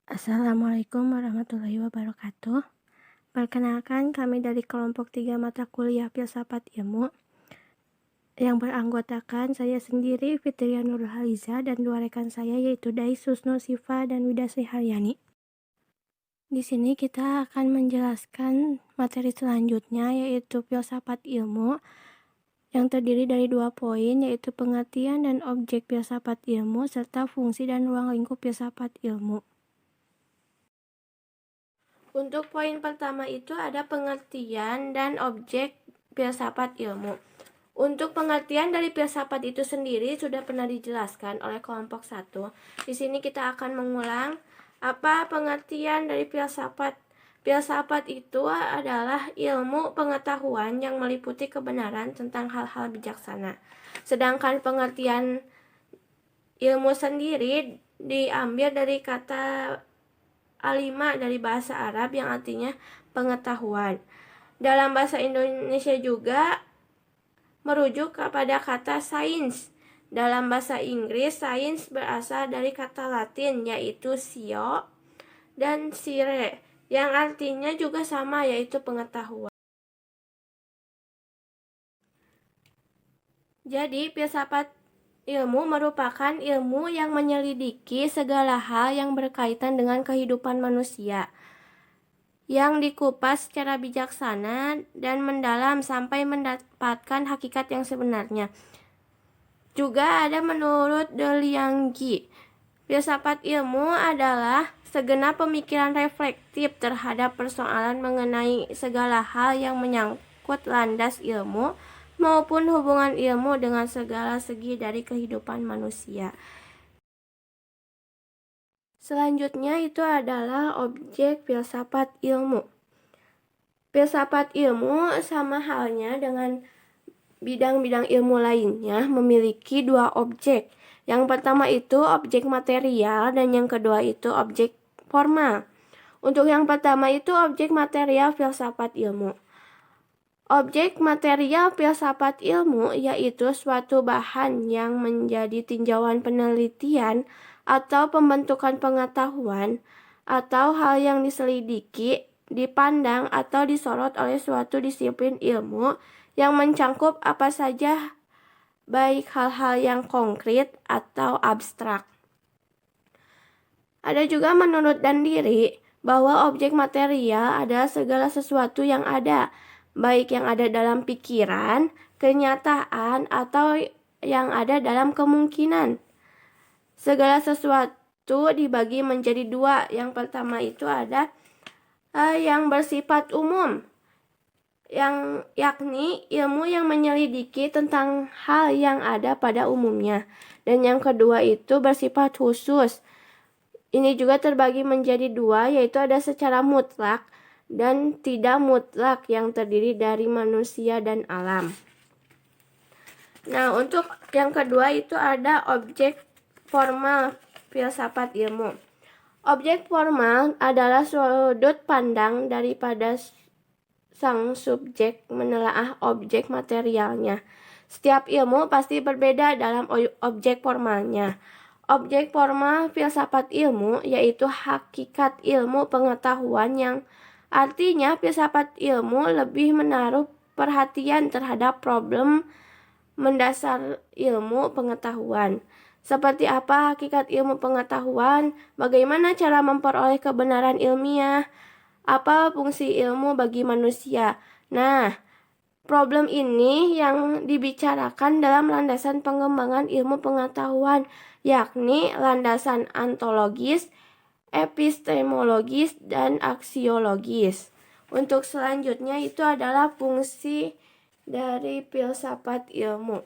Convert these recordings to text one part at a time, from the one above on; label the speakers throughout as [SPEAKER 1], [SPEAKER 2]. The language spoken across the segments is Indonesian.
[SPEAKER 1] Assalamualaikum warahmatullahi wabarakatuh. Perkenalkan, kami dari kelompok 3 mata kuliah Filsafat Ilmu yang beranggotakan saya sendiri, Fitria Nurhaliza, dan dua rekan saya yaitu Daisus Nur Sifa dan Wida Sri Haryani. Di sini kita akan menjelaskan materi selanjutnya yaitu Filsafat Ilmu yang terdiri dari 2 poin yaitu pengertian dan objek filsafat ilmu serta fungsi dan ruang lingkup filsafat ilmu. Untuk poin pertama itu ada pengertian dan objek filsafat ilmu. Untuk pengertian dari filsafat itu sendiri sudah pernah dijelaskan oleh kelompok 1. Di sini kita akan mengulang apa pengertian dari filsafat. Filsafat itu adalah ilmu pengetahuan yang meliputi kebenaran tentang hal-hal bijaksana. Sedangkan pengertian ilmu sendiri diambil dari kata alima dari bahasa Arab yang artinya pengetahuan. Dalam bahasa Indonesia juga merujuk kepada kata sains. Dalam bahasa Inggris, sains berasal dari kata Latin yaitu scio dan sire yang artinya juga sama yaitu pengetahuan. Jadi, filsafat ilmu merupakan ilmu yang menyelidiki segala hal yang berkaitan dengan kehidupan manusia, yang dikupas secara bijaksana dan mendalam sampai mendapatkan hakikat yang sebenarnya. Juga ada menurut De Liangji, filsafat ilmu adalah segenap pemikiran reflektif terhadap persoalan mengenai segala hal yang menyangkut landas ilmu maupun hubungan ilmu dengan segala segi dari kehidupan manusia. Selanjutnya itu adalah objek filsafat ilmu. Filsafat ilmu sama halnya dengan bidang-bidang ilmu lainnya memiliki 2 objek. Yang pertama itu objek material dan yang kedua itu objek formal. Untuk yang pertama itu objek material filsafat ilmu. Objek material filsafat ilmu yaitu suatu bahan yang menjadi tinjauan penelitian atau pembentukan pengetahuan atau hal yang diselidiki, dipandang atau disorot oleh suatu disiplin ilmu yang mencangkup apa saja baik hal-hal yang konkret atau abstrak. Ada juga menurut Dandiri bahwa objek material adalah segala sesuatu yang ada, baik yang ada dalam pikiran, kenyataan, atau yang ada dalam kemungkinan. Segala sesuatu dibagi menjadi 2. Yang pertama itu ada yang bersifat umum, yang yakni ilmu yang menyelidiki tentang hal yang ada pada umumnya. Dan yang kedua itu bersifat khusus. Ini juga terbagi menjadi 2, yaitu ada secara mutlak dan tidak mutlak yang terdiri dari manusia dan alam. Nah, untuk yang kedua itu ada objek formal filsafat ilmu. Objek formal adalah sudut pandang daripada sang subjek menelaah objek materialnya. Setiap ilmu pasti berbeda dalam objek formalnya. Objek formal filsafat ilmu yaitu hakikat ilmu pengetahuan yang artinya filsafat ilmu lebih menaruh perhatian terhadap problem mendasar ilmu pengetahuan. Seperti apa hakikat ilmu pengetahuan, bagaimana cara memperoleh kebenaran ilmiah, apa fungsi ilmu bagi manusia. Nah, problem ini yang dibicarakan dalam landasan pengembangan ilmu pengetahuan, yakni landasan ontologis, epistemologis, dan aksiologis. Untuk selanjutnya itu adalah fungsi dari filsafat ilmu.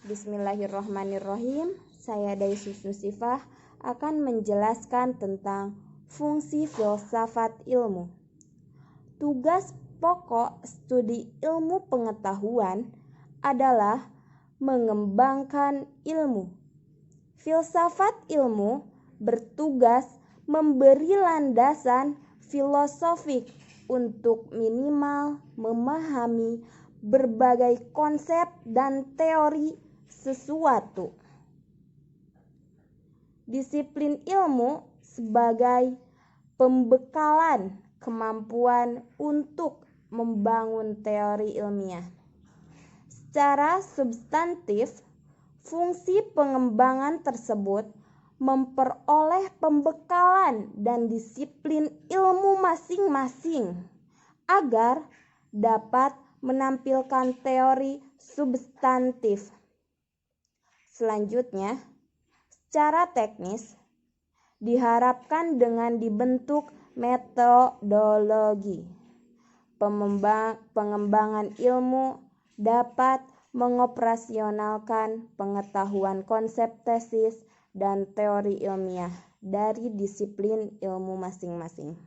[SPEAKER 2] Bismillahirrahmanirrahim. Saya Daisus Nusifah akan menjelaskan tentang fungsi filsafat ilmu. Tugas pokok studi ilmu pengetahuan adalah mengembangkan ilmu. Filsafat ilmu bertugas memberi landasan filosofik untuk minimal memahami berbagai konsep dan teori sesuatu. Disiplin ilmu sebagai pembekalan kemampuan untuk membangun teori ilmiah. Secara substantif, fungsi pengembangan tersebut memperoleh pembekalan dan disiplin ilmu masing-masing agar dapat menampilkan teori substantif. Selanjutnya, secara teknis, diharapkan dengan dibentuk metodologi pengembangan ilmu dapat mengoperasionalkan pengetahuan konsep tesis dan teori ilmiah dari disiplin ilmu masing-masing.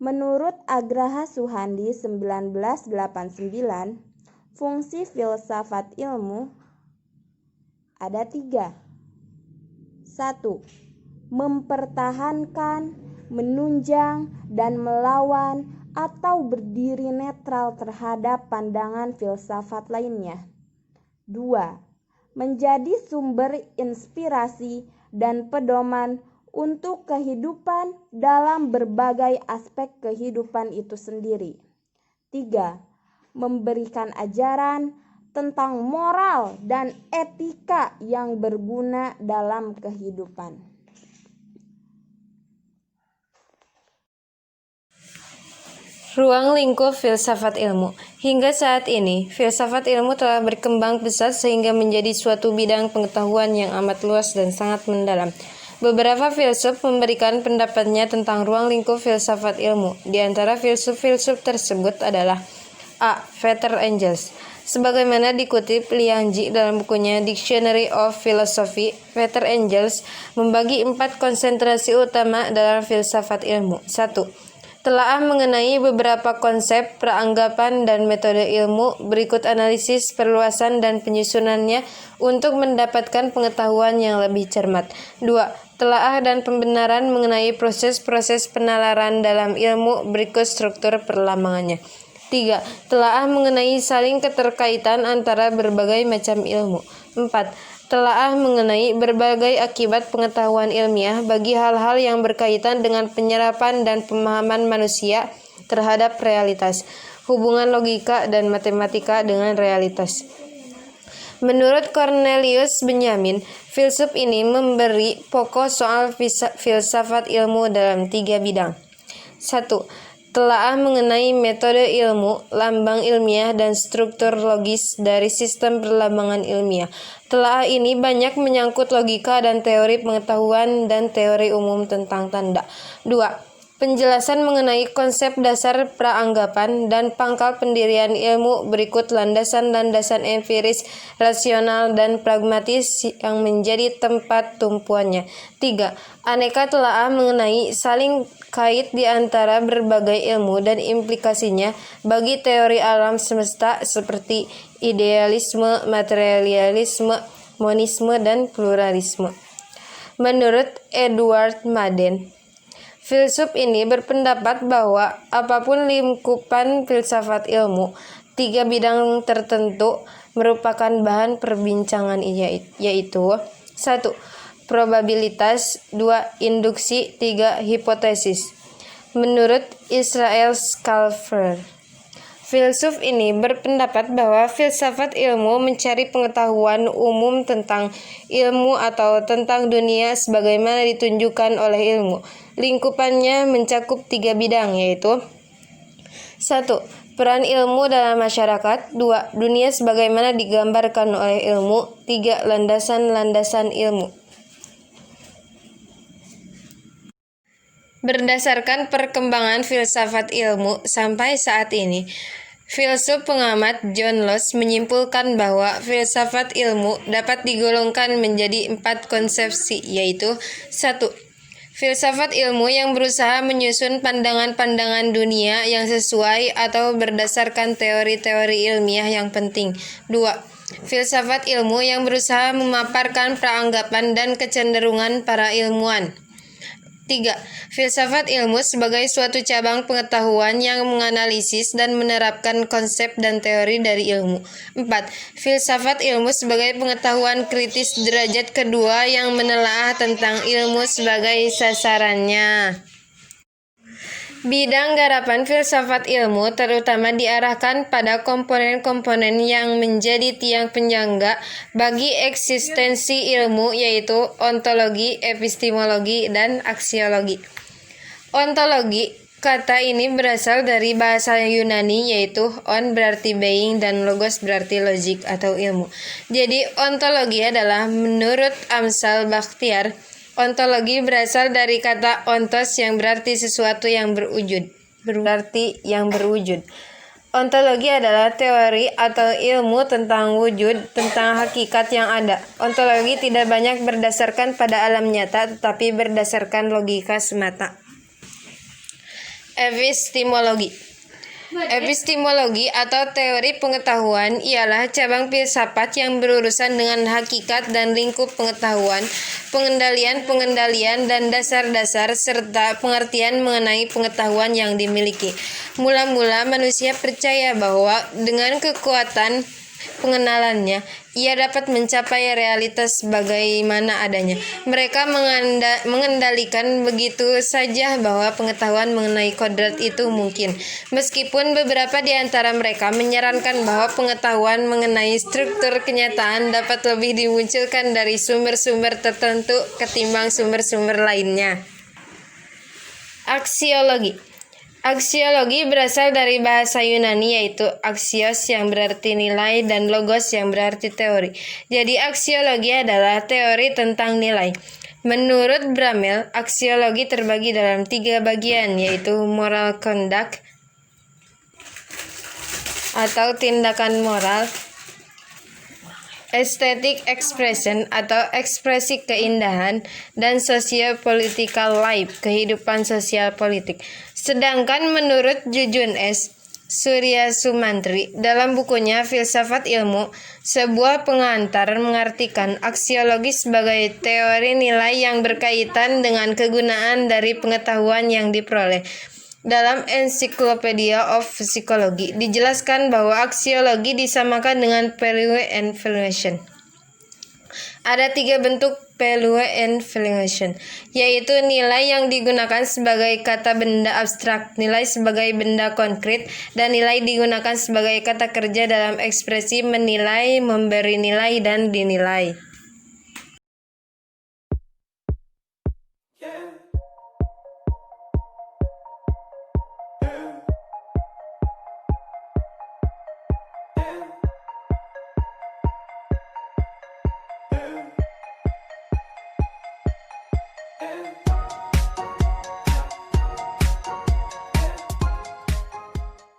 [SPEAKER 2] Menurut Agraha Suhandi 1989, fungsi filsafat ilmu ada 3. 1. Mempertahankan, menunjang, dan melawan atau berdiri netral terhadap pandangan filsafat lainnya. 2. Menjadi sumber inspirasi dan pedoman untuk kehidupan dalam berbagai aspek kehidupan itu sendiri. 3. Memberikan ajaran tentang moral dan etika yang berguna dalam kehidupan.
[SPEAKER 3] Ruang lingkup filsafat ilmu. Hingga saat ini, filsafat ilmu telah berkembang pesat sehingga menjadi suatu bidang pengetahuan yang amat luas dan sangat mendalam. Beberapa filsuf memberikan pendapatnya tentang ruang lingkup filsafat ilmu. Di antara filsuf-filsuf tersebut adalah A. Peter Engels. Sebagaimana dikutip Liang Ji dalam bukunya Dictionary of Philosophy, Peter Engels membagi 4 konsentrasi utama dalam filsafat ilmu. 1. Telaah mengenai beberapa konsep, peranggapan, dan metode ilmu. Berikut analisis, perluasan, dan penyusunannya untuk mendapatkan pengetahuan yang lebih cermat. 2. Telaah dan pembenaran mengenai proses-proses penalaran dalam ilmu. Berikut struktur perlambangannya. 3. Telaah mengenai saling keterkaitan antara berbagai macam ilmu. 4. Telaah mengenai berbagai akibat pengetahuan ilmiah bagi hal-hal yang berkaitan dengan penyerapan dan pemahaman manusia terhadap realitas, hubungan logika dan matematika dengan realitas. Menurut Cornelius Benjamin, filsuf ini memberi pokok soal filsafat ilmu dalam 3 bidang. 1. Telaah mengenai metode ilmu, lambang ilmiah, dan struktur logis dari sistem perlambangan ilmiah. Telaah ini banyak menyangkut logika dan teori pengetahuan dan teori umum tentang tanda. 2. Penjelasan mengenai konsep dasar praanggapan dan pangkal pendirian ilmu. Berikut landasan-landasan empiris, rasional, dan pragmatis yang menjadi tempat tumpuannya. 3. Aneka telaah mengenai saling kait di antara berbagai ilmu dan implikasinya bagi teori alam semesta seperti idealisme, materialisme, monisme, dan pluralisme. Menurut Edward Madden, filsuf ini berpendapat bahwa apapun lingkupan filsafat ilmu, 3 bidang tertentu merupakan bahan perbincangan yaitu 1. Probabilitas, 2. Induksi, 3. Hipotesis. Menurut Israel Scalfer, filsuf ini berpendapat bahwa filsafat ilmu mencari pengetahuan umum tentang ilmu atau tentang dunia sebagaimana ditunjukkan oleh ilmu. Lingkupannya mencakup 3 bidang yaitu 1. Peran ilmu dalam masyarakat. 2. Dunia sebagaimana digambarkan oleh ilmu. 3. Landasan-landasan ilmu. Berdasarkan perkembangan filsafat ilmu sampai saat ini, filsuf pengamat John Locke menyimpulkan bahwa filsafat ilmu dapat digolongkan menjadi 4 konsepsi, yaitu 1. Filsafat ilmu yang berusaha menyusun pandangan-pandangan dunia yang sesuai atau berdasarkan teori-teori ilmiah yang penting. 2. Filsafat ilmu yang berusaha memaparkan peranggapan dan kecenderungan para ilmuwan. 3. Filsafat ilmu sebagai suatu cabang pengetahuan yang menganalisis dan menerapkan konsep dan teori dari ilmu. 4. Filsafat ilmu sebagai pengetahuan kritis derajat kedua yang menelaah tentang ilmu sebagai sasarannya. Bidang garapan filsafat ilmu terutama diarahkan pada komponen-komponen yang menjadi tiang penyangga bagi eksistensi ilmu, yaitu ontologi, epistemologi, dan aksiologi. Ontologi, kata ini berasal dari bahasa Yunani, yaitu on berarti being dan logos berarti logik atau ilmu. Jadi ontologi adalah menurut Amsal Bakhtiar, ontologi berasal dari kata ontos yang berarti sesuatu yang berwujud. Ontologi adalah teori atau ilmu tentang wujud, tentang hakikat yang ada. Ontologi tidak banyak berdasarkan pada alam nyata, tetapi berdasarkan logika semata. Epistemologi atau teori pengetahuan ialah cabang filsafat yang berurusan dengan hakikat dan lingkup pengetahuan, pengendalian dan dasar-dasar serta pengertian mengenai pengetahuan yang dimiliki. Mula-mula manusia percaya bahwa dengan kekuatan pengenalannya, ia dapat mencapai realitas bagaimana adanya. Mereka mengendalikan begitu saja bahwa pengetahuan mengenai kodrat itu mungkin. Meskipun beberapa di antara mereka menyarankan bahwa pengetahuan mengenai struktur kenyataan dapat lebih dimunculkan dari sumber-sumber tertentu ketimbang sumber-sumber lainnya. Aksiologi berasal dari bahasa Yunani, yaitu aksios yang berarti nilai dan logos yang berarti teori. Jadi aksiologi adalah teori tentang nilai. Menurut Bramel, aksiologi terbagi dalam 3 bagian, yaitu moral conduct atau tindakan moral, aesthetic expression atau ekspresi keindahan, dan socio-political life, kehidupan sosial politik. Sedangkan menurut Jujun S. Surya Sumantri dalam bukunya Filsafat Ilmu, sebuah pengantar mengartikan aksiologi sebagai teori nilai yang berkaitan dengan kegunaan dari pengetahuan yang diperoleh. Dalam Encyclopedia of Psychology dijelaskan bahwa aksiologi disamakan dengan value and valuation. Ada 3 bentuk value and valuation, yaitu nilai yang digunakan sebagai kata benda abstrak, nilai sebagai benda konkret, dan nilai digunakan sebagai kata kerja dalam ekspresi menilai, memberi nilai, dan dinilai.